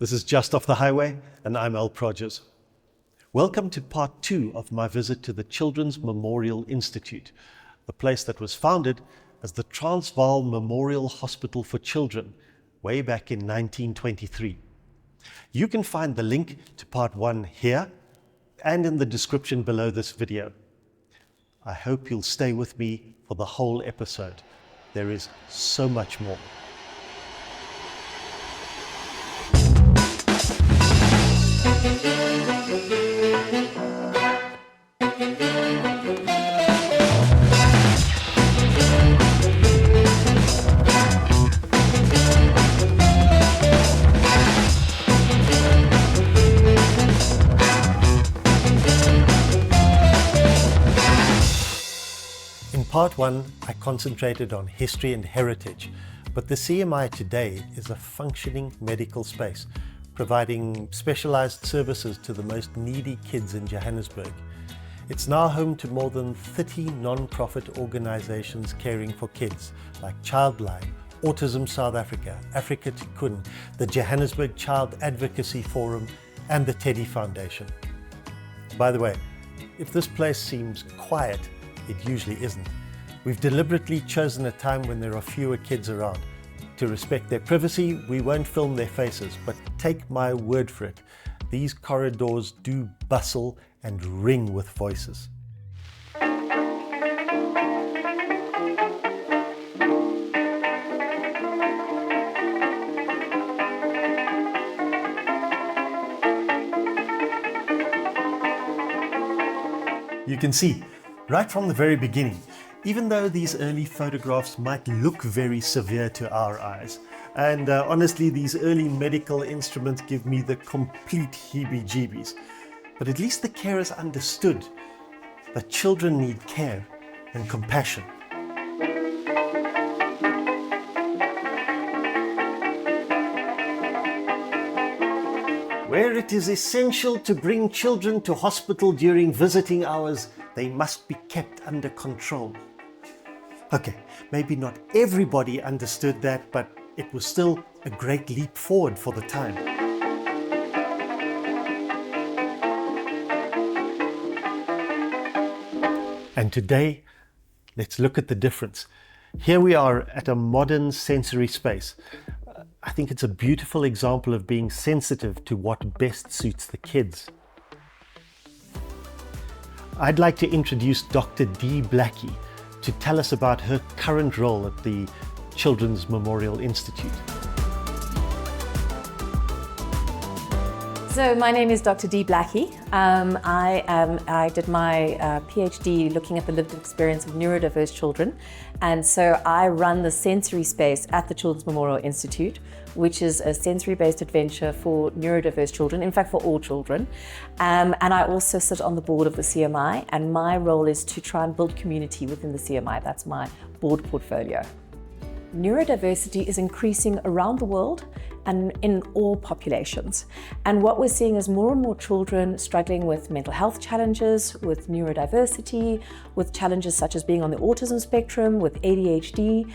This is Just Off the Highway, and I'm Al Prodgers. Welcome to part 2 of my visit to the Children's Memorial Institute, the place that was founded as the Transvaal Memorial Hospital for Children way back in 1923. You can find the link to part 1 here and in the description below this video. I hope you'll stay with me for the whole episode. There is so much more. In part 1, I concentrated on history and heritage, but the CMI today is a functioning medical space, providing specialized services to the most needy kids in Johannesburg. It's now home to more than 30 non-profit organizations caring for kids, like Childline, Autism South Africa, Africa Tikkun, the Johannesburg Child Advocacy Forum, and the Teddy Foundation. By the way, if this place seems quiet, it usually isn't. We've deliberately chosen a time when there are fewer kids around. To respect their privacy, we won't film their faces, but take my word for it, these corridors do bustle and ring with voices. You can see, right from the very beginning, even though these early photographs might look very severe to our eyes, and honestly these early medical instruments give me the complete heebie-jeebies, but at least the carers understood that children need care and compassion. Where it is essential to bring children to hospital during visiting hours, they must be kept under control. Okay, maybe not everybody understood that, but it was still a great leap forward for the time. And today, let's look at the difference. Here we are at a modern sensory space. I think it's a beautiful example of being sensitive to what best suits the kids. I'd like to introduce Dr. Dee Blackie to tell us about her current role at the Children's Memorial Institute. So my name is Dr. Dee Blackie. I did my PhD looking at the lived experience of neurodiverse children, and so I run the sensory space at the Children's Memorial Institute, which is a sensory-based adventure for neurodiverse children, in fact for all children. And I also sit on the board of the CMI, and my role is to try and build community within the CMI. That's my board portfolio. Neurodiversity is increasing around the world and in all populations. And what we're seeing is more and more children struggling with mental health challenges, with neurodiversity, with challenges such as being on the autism spectrum, with ADHD.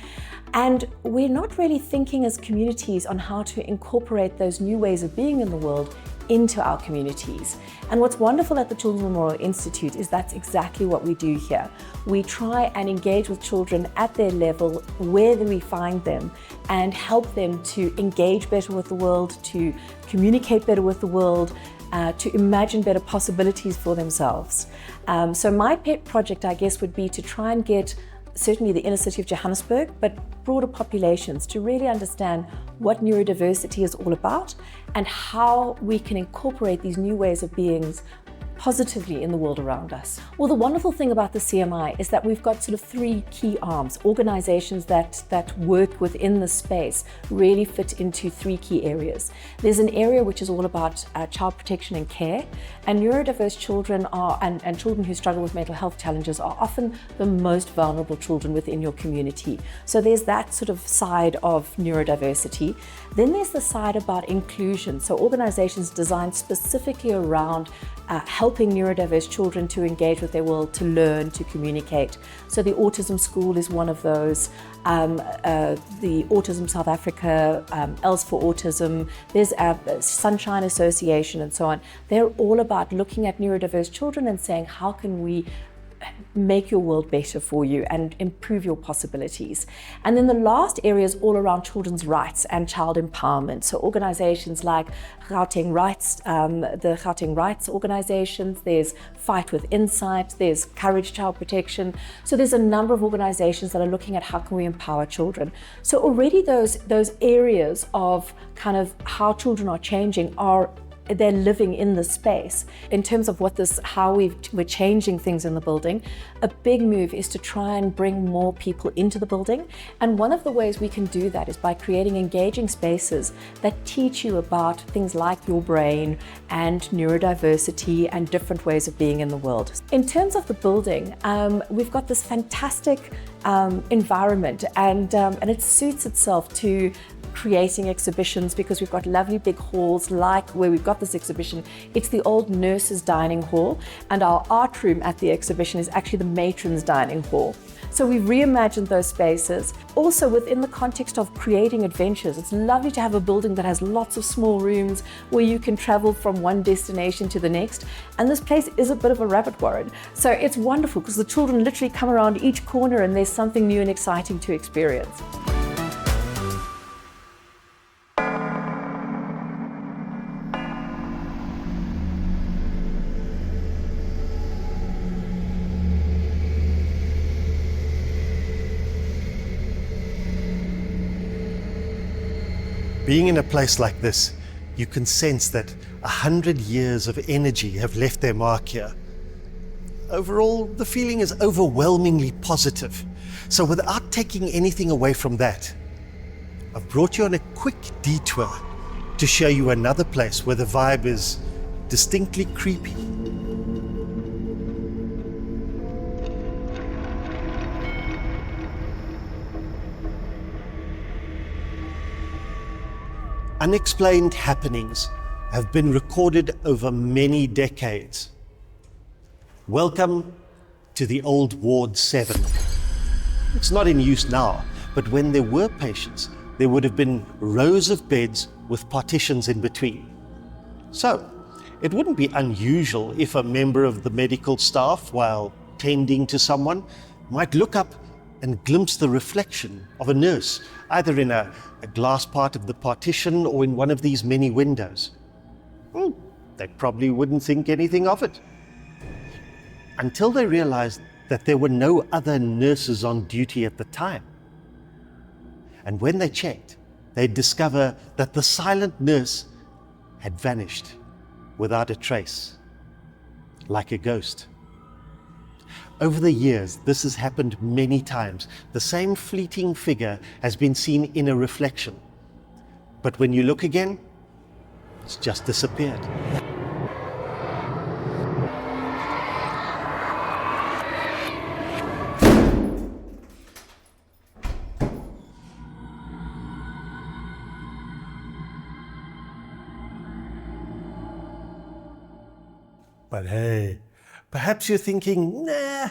And we're not really thinking as communities on how to incorporate those new ways of being in the world into our communities. And what's wonderful at the Children's Memorial Institute is that's exactly what we do here. We try and engage with children at their level, where we find them, and help them to engage better with the world, to communicate better with the world, to imagine better possibilities for themselves. So my pet project, I guess, would be to try and get certainly the inner city of Johannesburg, but broader populations to really understand what neurodiversity is all about and how we can incorporate these new ways of being positively in the world around us. Well, the wonderful thing about the CMI is that we've got sort of 3 key arms. Organizations that work within the space really fit into 3 key areas. There's an area which is all about child protection and care, and neurodiverse children and children who struggle with mental health challenges are often the most vulnerable children within your community. So there's that sort of side of neurodiversity. Then there's the side about inclusion. So organizations designed specifically around health helping neurodiverse children to engage with their world, to learn, to communicate. So the Autism School is one of those. The Autism South Africa, Els for Autism, there's a Sunshine Association and so on. They're all about looking at neurodiverse children and saying, how can we make your world better for you and improve your possibilities. And then the last area is all around children's rights and child empowerment. So organizations like Gauteng Rights, the Gauteng Rights organizations, there's Fight with Insight, there's Courage Child Protection. So there's a number of organizations that are looking at how can we empower children. So already those areas of kind of how children are changing they're living in the space. In terms of how we're changing things in the building, a big move is to try and bring more people into the building. And one of the ways we can do that is by creating engaging spaces that teach you about things like your brain and neurodiversity and different ways of being in the world. In terms of the building, we've got this fantastic environment and it suits itself to creating exhibitions because we've got lovely big halls like where we've got this exhibition. It's the old nurses' dining hall, and our art room at the exhibition is actually the matron's dining hall. So we've reimagined those spaces. Also within the context of creating adventures, it's lovely to have a building that has lots of small rooms where you can travel from one destination to the next. And this place is a bit of a rabbit warren. So it's wonderful because the children literally come around each corner and there's something new and exciting to experience. Being in a place like this, you can sense that 100 years of energy have left their mark here. Overall, the feeling is overwhelmingly positive. So without taking anything away from that, I've brought you on a quick detour to show you another place where the vibe is distinctly creepy. Unexplained happenings have been recorded over many decades. Welcome to the old Ward 7. It's not in use now, but when there were patients, there would have been rows of beds with partitions in between. So, it wouldn't be unusual if a member of the medical staff, while tending to someone, might look up and glimpse the reflection of a nurse, either in a glass part of the partition or in one of these many windows. They probably wouldn't think anything of it, until they realized that there were no other nurses on duty at the time. And when they checked, they'd discover that the silent nurse had vanished without a trace, like a ghost. Over the years, this has happened many times. The same fleeting figure has been seen in a reflection. But when you look again, it's just disappeared. But hey, perhaps you're thinking, nah,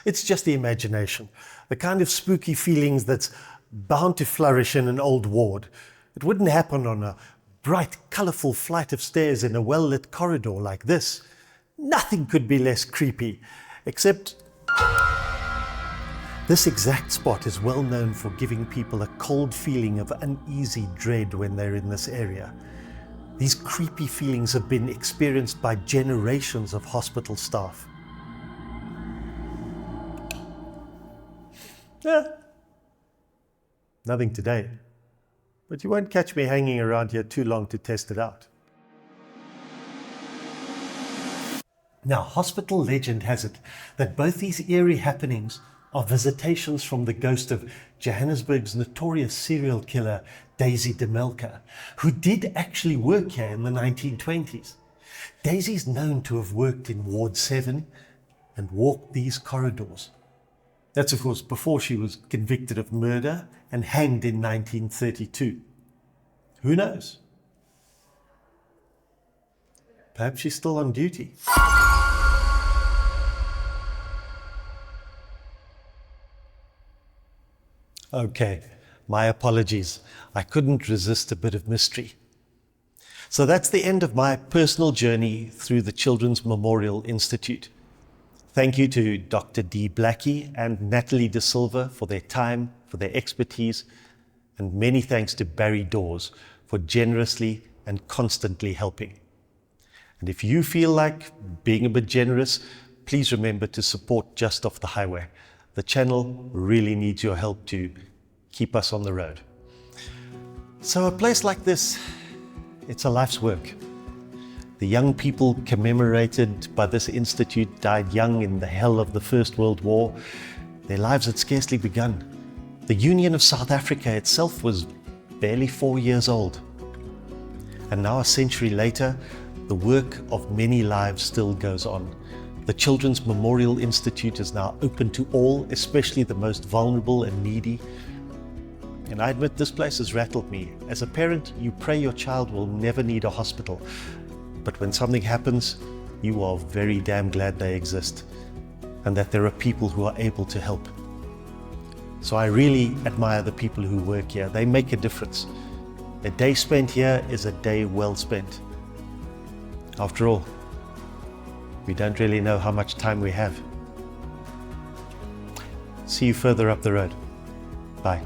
it's just the imagination, the kind of spooky feelings that's bound to flourish in an old ward. It wouldn't happen on a bright, colorful flight of stairs in a well-lit corridor like this. Nothing could be less creepy, except this exact spot is well known for giving people a cold feeling of uneasy dread when they're in this area. These creepy feelings have been experienced by generations of hospital staff. Nothing today, but you won't catch me hanging around here too long to test it out. Now, hospital legend has it that both these eerie happenings are visitations from the ghost of Johannesburg's notorious serial killer, Daisy DeMelka, who did actually work here in the 1920s. Daisy's known to have worked in Ward 7 and walked these corridors. That's, of course, before she was convicted of murder and hanged in 1932. Who knows? Perhaps she's still on duty. Okay, my apologies. I couldn't resist a bit of mystery. So that's the end of my personal journey through the Children's Memorial Institute. Thank you to Dr. Dee Blackie and Natalie De Silva for their time, for their expertise, and many thanks to Barry Dawes for generously and constantly helping. And if you feel like being a bit generous, please remember to support Just Off the Highway. The channel really needs your help to keep us on the road. So a place like this, it's a life's work. The young people commemorated by this institute died young in the hell of the First World War. Their lives had scarcely begun. The Union of South Africa itself was barely 4 years old. And now, a century later, the work of many lives still goes on. The Children's Memorial Institute is now open to all, especially the most vulnerable and needy. And I admit this place has rattled me. As a parent, you pray your child will never need a hospital. But when something happens, you are very damn glad they exist and that there are people who are able to help. So I really admire the people who work here. They make a difference. A day spent here is a day well spent. After all, we don't really know how much time we have. See you further up the road. Bye.